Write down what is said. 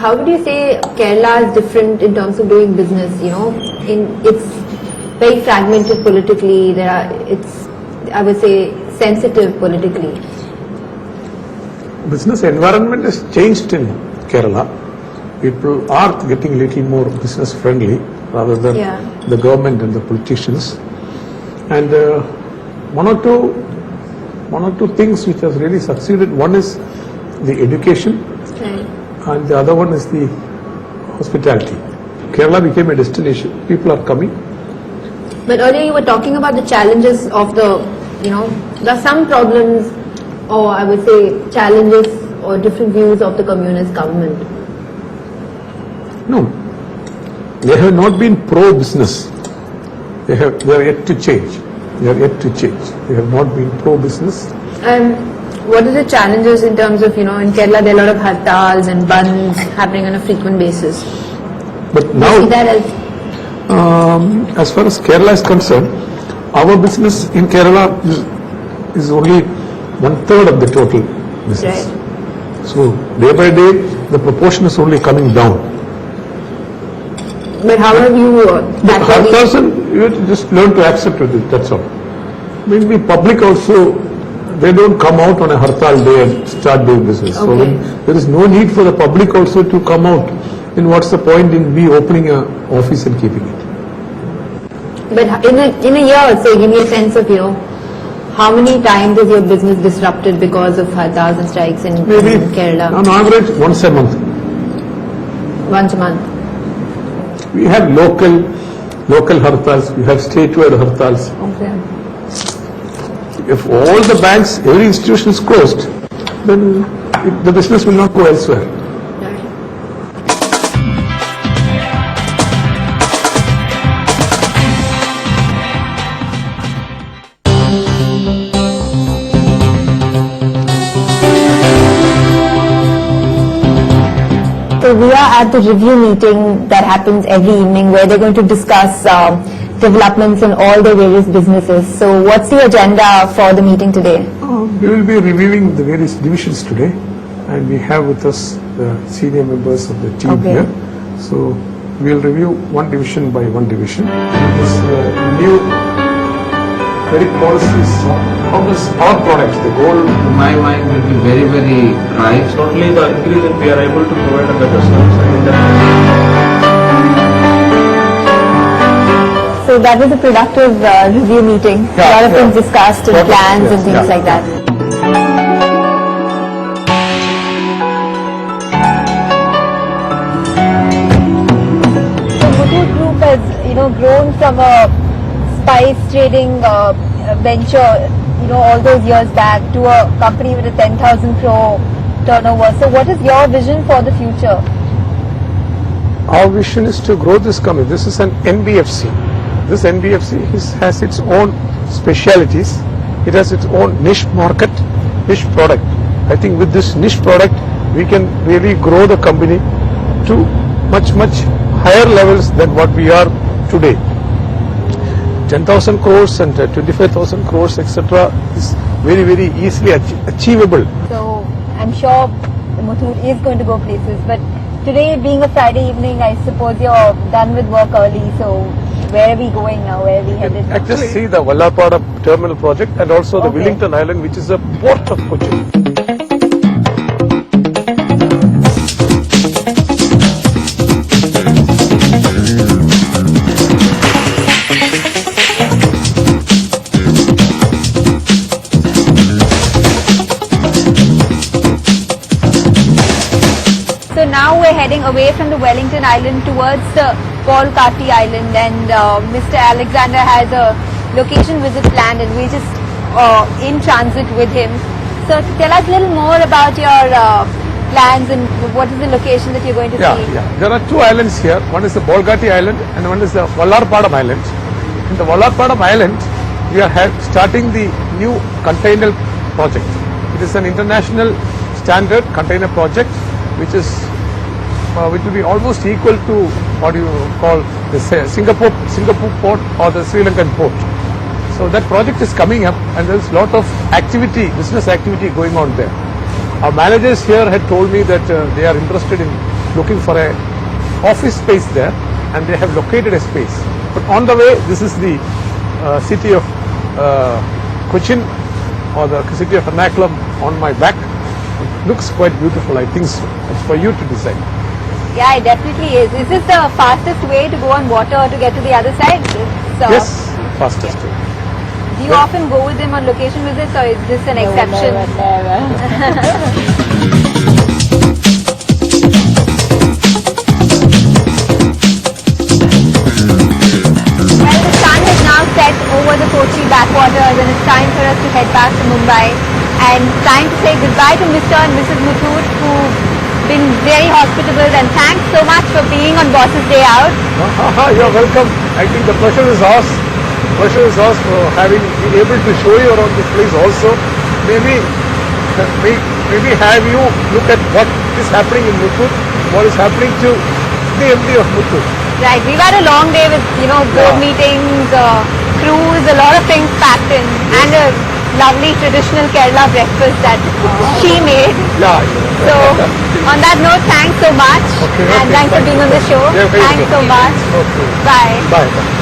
how would you say Kerala is different in terms of doing business? It's very fragmented politically. It's, I would say, sensitive politically. Business environment has changed in Kerala. People are getting a little more business friendly rather than the government and the politicians. And one or two things which has really succeeded. One is the education, and the other one is the hospitality. Kerala became a destination. People are coming. But earlier you were talking about the challenges of there are some problems, or I would say challenges or different views of the communist government. No, they have not been pro-business. They are yet to change. They are yet to change. They have not been pro-business. And what are the challenges in terms of, in Kerala there are a lot of hartals and bands happening on a frequent basis? But now, see that as far as Kerala is concerned, our business in Kerala is only 1/3 of the total business. Right. So day by day, the proportion is only coming down. But how have you Hartals, you have to just learn to accept with it, that's all. Maybe public also, they don't come out on a hartal day and start doing business. Okay. So there is no need for the public also to come out. Then what's the point in me opening an office and keeping it? But in a year, say, give me a sense of, how many times is your business disrupted because of hartals and strikes in Kerala? On average, once a month. Once a month. We have local hartals, we have statewide hartals. Okay. If all the banks, every institution is closed, then the business will not go elsewhere. So we are at the review meeting that happens every evening where they're going to discuss developments in all the various businesses. So what's the agenda for the meeting today? We will be reviewing the various divisions today, and we have with us the senior members of the team here. So we will review one division by one division. This new credit policies, how does our products, the gold, To my mind, will be very, very bright. Not only the increase that we are able to provide a better service, I mean So that was a productive review meeting. A lot of things discussed and plans and things like that. So Muthoot Group has, grown from a spice trading venture, all those years back to a company with a 10,000 crore turnover. So what is your vision for the future? our vision is to grow this company. This is an NBFC. This NBFC has its own specialities. It has its own niche market, niche product. I think with this niche product, we can really grow the company to much higher levels than what we are today. 10,000 crores and 25,000 crores, etc. is very easily achievable. So I'm sure Muthoot is going to go places, but today being a Friday evening, I suppose you're done with work early, so where are we going now? Where are we headed? Actually, see the Vallarpada terminal project and also the Wellington Island, which is a port of Cochin. So now we're heading away from the Wellington Island towards the Paul Kati Island, and Mr. Alexander has a location visit planned, and we're just in transit with him. So tell us a little more about your plans and what is the location that you're going to see. There are two islands here. One is the Bolgati Island and one is the Vallarpadam Island. In the Vallarpadam Island, we are starting the new container project. It is an international standard container project, which will be almost equal to what you call the Singapore port or the Sri Lankan port. So that project is coming up, and there is a lot of activity, business activity going on there. Our managers here had told me that they are interested in looking for a office space there, and they have located a space. But on the way, this is the city of Cochin, or the city of Ernakulam on my back. It looks quite beautiful, I think so. It's for you to decide. Yeah, it definitely is. Is this the fastest way to go on water to get to the other side? Yes, fastest way. Do you often go with them on location visits, or is this an exception? Well, the sun is now set over the Kochi backwaters, and it's time for us to head back to Mumbai. And time to say goodbye to Mr. and Mrs. Muthoot, who've been very hospitable, and thanks so much for being on Boss's Day Out. You're welcome. I think the pleasure is ours. Pleasure is ours for having been able to show you around this place also. Maybe have you look at what is happening in Muthoot, what is happening to the MD of Muthoot. Right, we've had a long day with, board meetings, cruise, a lot of things packed in, and a lovely traditional Kerala breakfast that she made. Yeah. So, on that note, thanks so much, and thanks for being on the show. Yeah, very Thanks good. so much. Okay. Bye. Bye.